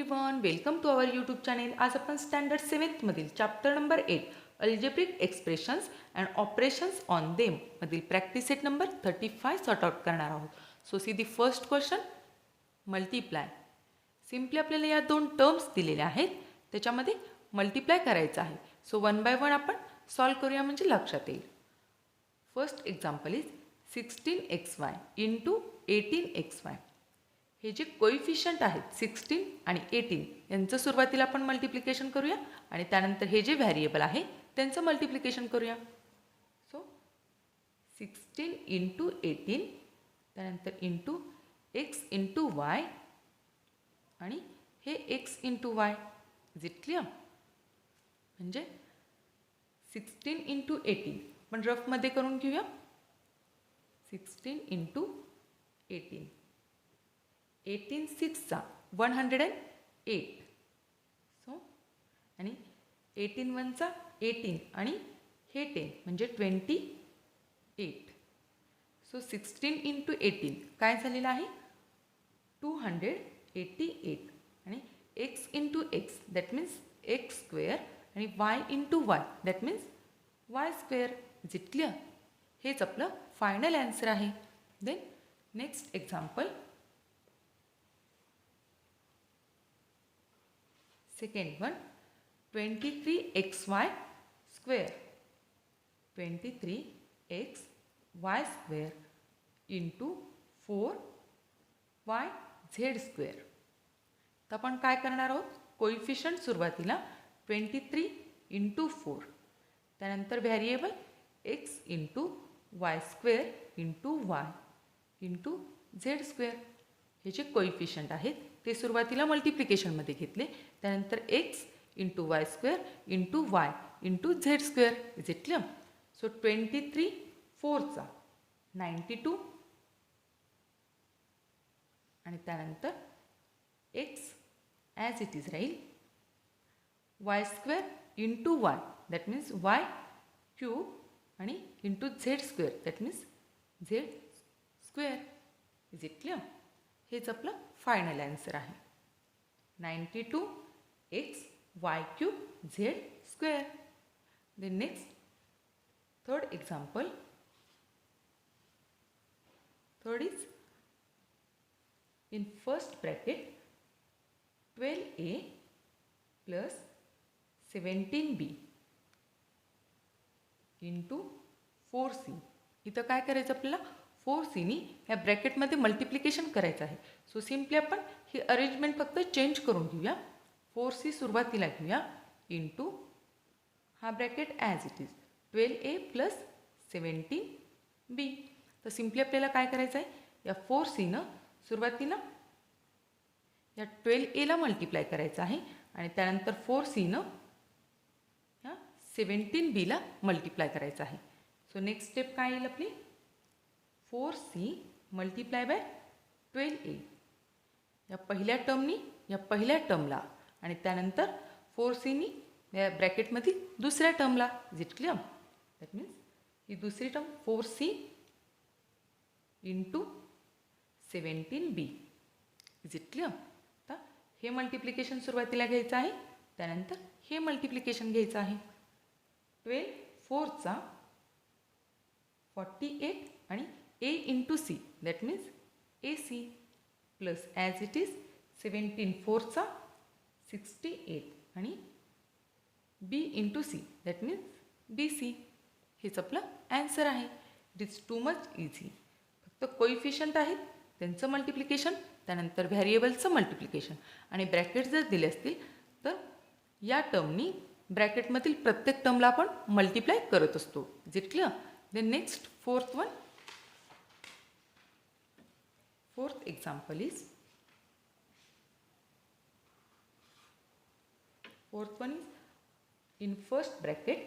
Everyone, welcome to our YouTube channel. आज आपण standard 7th मधील chapter number 8 algebraic expressions and operations on them मधील practice set number 35 sort out करणार आहोत. So see the first question, multiply. Simply आपल्याला या दोन terms दिलेल्या आहेत, त्याच्यामध्ये मल्टिप्लाय करायचं आहे. सो वन बाय वन आपण सॉल्व करूया म्हणजे लक्षात येईल. First example is 16xy into 18xy. हे जे कोइफिशियंट आहेत 16 आणि 18 यांचं सुरुवातीला आपण मल्टिप्लिकेशन करूया आणि त्यानंतर हे जे व्हॅरिएबल आहे त्यांचं मल्टिप्लिकेशन करूया. सो 16 इंटू 18 त्यानंतर इंटू एक्स इंटू वाय आणि हे x into Y. Is it clear? म्हणजे 16 इंटू 18 आपण रफमध्ये करून घेऊया. 16 इंटू 18 18 6 108. सो आणि 18 1 18 आणि हे 10 म्हणजे 28. सो 16 इंटू 18 काय झालेलं आहे 288 आणि x into x that means x square आणि y into y that means y square. Is it clear? हेच आपलं फायनल ॲन्सर आहे. Then next example, second one, 23xy square. 23xy square into 4yz square. तर आपण काय करणार आहोत, coefficient सुरुवातीला 23 इंटू 4 त्यानंतर variable x into y square into y into z square. हे जे कोइफिशियंट आहेत ते सुरुवातीला मल्टिप्लिकेशनमध्ये घेतले, त्यानंतर x into y square into y into z square. Is it clear? So 23 4 92 आणि त्यानंतर एक्स ॲज इट इज राहील y square into y that means y cube आणि into z square that means z square. Is it clear? हेच आपलं final answer आहे. 92x Y cube Z square. The next third example, third is in first bracket 12a plus 17b into 4c. इथं काय करायचं आपल्याला, 4cनी या ब्रॅकेटमध्ये multiplication करायचं आहे. सो सिम्पली आपण ही अरेंजमेंट फक्त चेंज करून घेऊया. 4c सुरुवातीला घेऊया इंटू हा bracket as it is 12a plus 17b. तर सिम्पली आपल्याला काय करायचं आहे, या 4cनं सुरुवातीला या 12aला मल्टिप्लाय करायचं आहे आणि त्यानंतर 4cनं या 17bला मल्टिप्लाय करायचं आहे. सो नेक्स्ट स्टेप काय येईल आपली, 4c मल्टिप्लाय बाय 12a. या पहिल्या टर्मनी या पहिल्या टर्मला आणि त्यानंतर 4cनी या ब्रॅकेटमधील दुसऱ्या टर्मला. Is it clear? That means ही दुसरी term 4c into 17b. Is it clear? तर हे मल्टिप्लिकेशन सुरुवातीला घ्यायचं आहे, त्यानंतर हे मल्टिप्लिकेशन घ्यायचं आहे. 12 4 48 आणि a into c that means ac plus as it is 17 4 68 आणि b into c that means bc. हेच आपलं ॲन्सर आहे. It is too much easy. फक्त कोइफिशियंट आहेत त्यांचं मल्टिप्लिकेशन, त्यानंतर व्हॅरिएबलचं मल्टिप्लिकेशन आणि ब्रॅकेट जर दिले असतील तर या टर्मनी ब्रॅकेटमधील प्रत्येक टर्मला आपण मल्टिप्लाय करत असतो. Is it clear? Then next fourth one, fourth example is, fourth one is in first bracket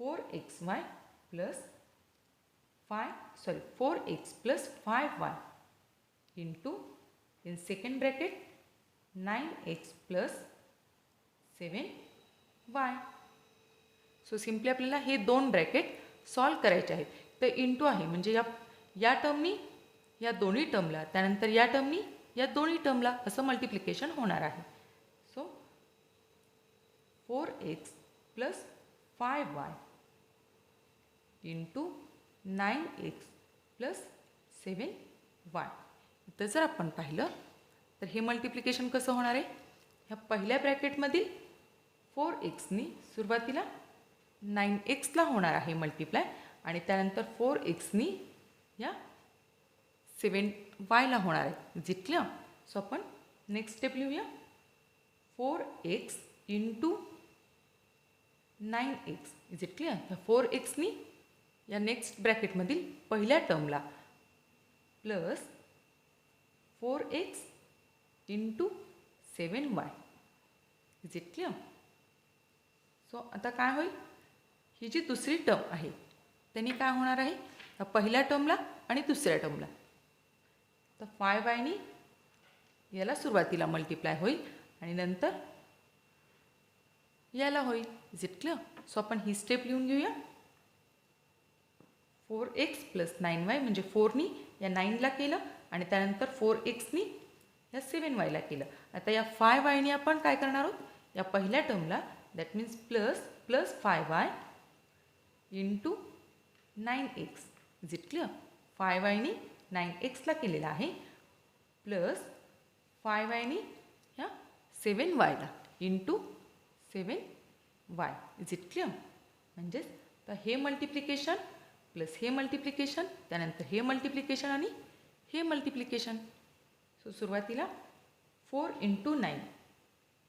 4xy plus 4x plus 5y into in second bracket 9x plus 7y. So simply आपल्याला हे दोन bracket solve करायचे आहेत. तर into आहे म्हणजे या टर्मनी या दोन्ही टर्मला, त्यानंतर या टर्मनी या दोन्ही टर्मला असं मल्टिप्लिकेशन होणार आहे. So 4x plus 5y into 9x plus 7y. इथं जर आपण पाहिलं तर हे मल्टिप्लिकेशन कसं होणार आहे, ह्या पहिल्या ब्रॅकेटमधील 4xनी सुरुवातीला 9xला होणार आहे मल्टिप्लाय आणि त्यानंतर 4xनी या 7yला होणार आहे. जितलं सो आपण नेक्स्ट स्टेप लिहूया. 4x into 9x is it clear. ह्या 4xनी या नेक्स्ट ब्रॅकेटमधील पहिल्या टर्मला plus 4x into 7y is it clear. So आता काय होईल, ही जी दुसरी टर्म आहे त्यांनी काय होणार आहे, या पहिल्या टर्मला आणि दुसऱ्या टर्मला तर 5yनी याला सुरुवातीला मल्टिप्लाय होईल आणि नंतर याला होईल. Is it clear. सो आपण ही स्टेप लिहून घेऊया. 4x प्लस 9y म्हणजे 4नी या 9ला केलं आणि त्यानंतर 4xनी या 7yला केलं. आता या 5yनी आपण काय करणार आहोत, या पहिल्या टर्मला that means plus 5y into 9x is it clear. 5yनी 9xला केलेला आहे प्लस 5yनी ह्या 7yला into 7y is it clear. म्हणजेच तर हे मल्टिप्लिकेशन प्लस हे मल्टिप्लिकेशन, त्यानंतर हे मल्टिप्लिकेशन आणि हे मल्टिप्लिकेशन. सो सुरुवातीला 4 इंटू 9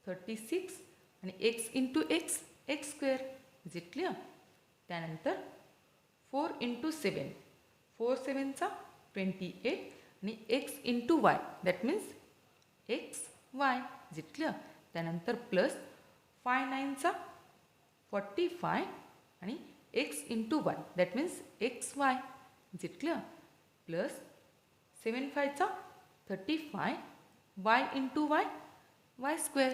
36 आणि x into x square is it clear. त्यानंतर 4 इंटू 7 4 7चा 28 आणि x into y that means xy is it clear. त्यानंतर प्लस 5 9चा 45 आणि x into y that means xy is it clear. Plus 7 5चा 35 y into y square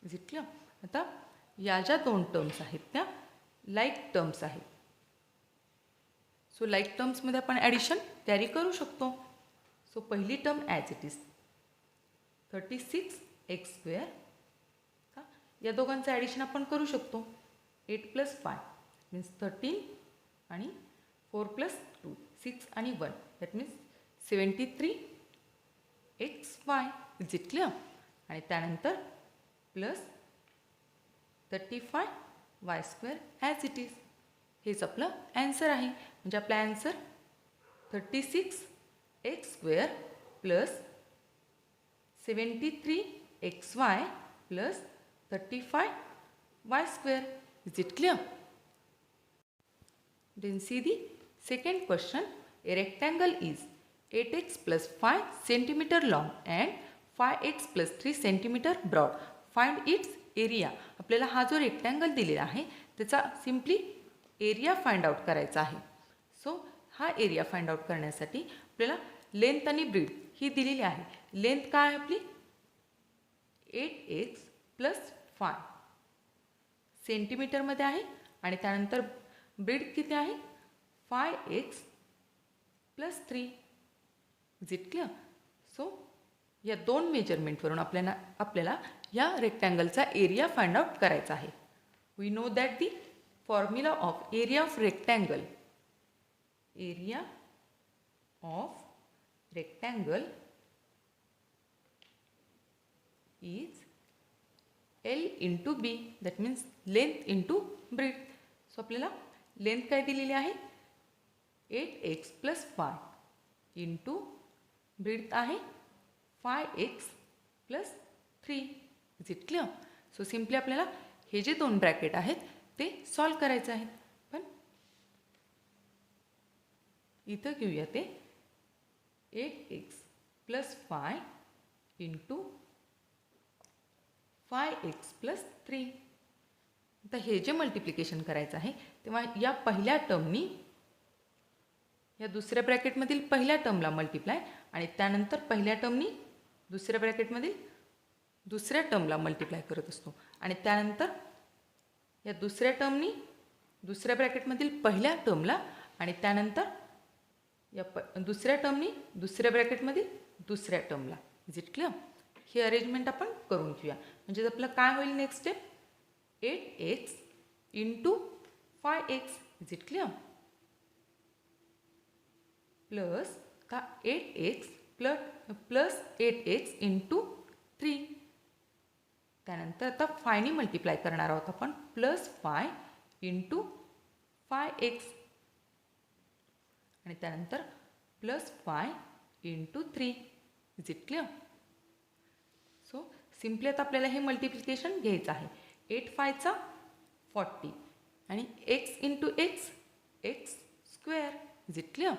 is it clear. आता या ज्या दोन terms आहेत त्या लाईक टर्म्स आहेत. सो लाईक टर्म्समध्ये आपण ॲडिशन कॅरी करू शकतो. सो पहिली term as it is 36x square का, या दोघांचं ॲडिशन आपण करू शकतो. 8 प्लस 5 मीन्स 13 आणि 4 प्लस 2 6 आणि 1 that means 73 xy is it clear. आणि त्यानंतर plus 35 y square as it is. हेच आपलं ॲन्सर आहे. म्हणजे आपला answer 36x square plus 73 xy plus 35 y square. Is it clear? Then see the second question. A rectangle is 8x plus 5 centimeter long and 5x plus 3 centimeter broad. Find its area. आपल्याला हा जो rectangle दिलेला आहे त्याचा simply area find out करायचा आहे. So हा area find out करण्यासाठी आपल्याला लेंथ आणि ब्रीड ही दिलेली आहे. लेंथ काय आहे आपली 8x प्लस 5 सेंटीमीटरमध्ये आहे आणि त्यानंतर ब्रीड किती आहे 5x plus 3. Is it clear. So या दोन मेजरमेंटवरून आपल्याला या रेक्टँगलचा एरिया फाइंड आउट करायचा आहे. We know that the formula of area of rectangle is L into B, that means length into breadth. So आपल्याला लेंथ काय दिलेली आहे 8x प्लस 5 इंटू ब्रीथ आहे 5x plus 3. Is it clear. So simply आपल्याला हे जे दोन bracket आहेत ते सॉल्व करायचे आहेत. पण इथं घेऊया ते 8x plus 5 into 5x plus 3. आता हे जे मल्टिप्लिकेशन करायचं आहे तेव्हा या पहिल्या टर्मनी या दुसऱ्या ब्रॅकेटमधील पहिल्या टर्मला मल्टिप्लाय आणि त्यानंतर पहिल्या टर्मनी दुसऱ्या ब्रॅकेटमधील दुसऱ्या टर्मला मल्टिप्लाय करत असतो आणि त्यानंतर या दुसऱ्या टर्मनी दुसऱ्या ब्रॅकेटमधील पहिल्या टर्मला आणि त्यानंतर या दुसऱ्या टर्मनी दुसऱ्या ब्रॅकेटमधील दुसऱ्या टर्मला इज इट क्लिअर? ही अरेंजमेंट आपण करून घेऊया. म्हणजे आपलं काय होईल next step? 8x into 5x is it clear? Plus का 8x प्लस 8x इंटू 3. त्यानंतर आता 5ने मल्टिप्लाय करणार आहोत आपण. प्लस 5 इंटू 5x आणि त्यानंतर plus 5 into 3 is it clear? So simply आता आपल्याला हे मल्टिप्लिकेशन घ्यायचं आहे. 8 5 40 आणि x into x x square is it clear?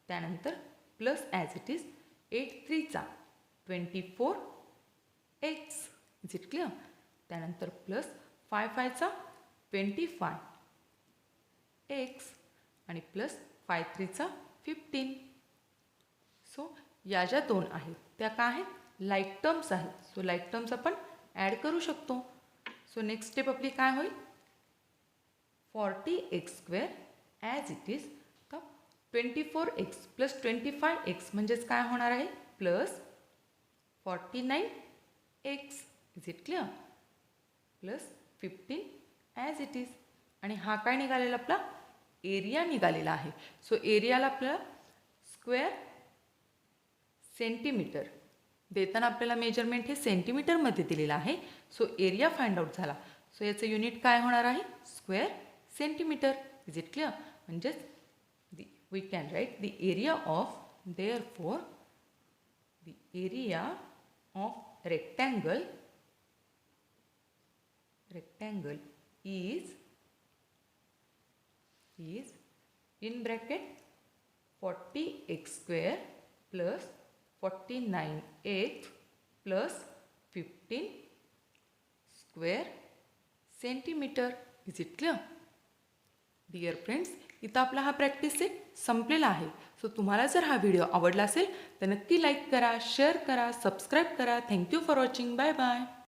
त्यानंतर plus as it is 8 3 24 x is it clear? त्यानंतर प्लस 5 5 25 x आणि प्लस 5 3 15. सो या ज्या दोन आहेत त्या काय आहेत? लाईक टर्म्स आहेत. सो लाईक टर्म्स आपण ॲड करू शकतो. सो नेक्स्ट स्टेप आपली काय होईल? 40x² as it is. तर 24x प्लस 25x म्हणजेच काय होणार आहे? Plus 49x is it clear? Plus 15 as it is. आणि हा काय निघालेला आपला? एरिया निघालेला आहे. सो एरियाला आपल्याला स्क्वेअर सेंटीमीटर देताना आपल्याला मेजरमेंट हे सेंटीमीटरमध्ये दिलेलं आहे. सो एरिया फाइंड आउट झाला. सो याचं युनिट काय होणार आहे? Square centimetre is it clear? म्हणजेच we can write the area of therefore the area of rectangle is in bracket 40x² plus 49x plus 15 square centimeter. Is it clear? Dear friends, इथं आपला हा practice set संपलेला आहे. So तुम्हाला जर हा video आवडला असेल तर नक्की लाईक करा, शेअर करा, सबस्क्राईब करा. Thank you for watching. Bye bye.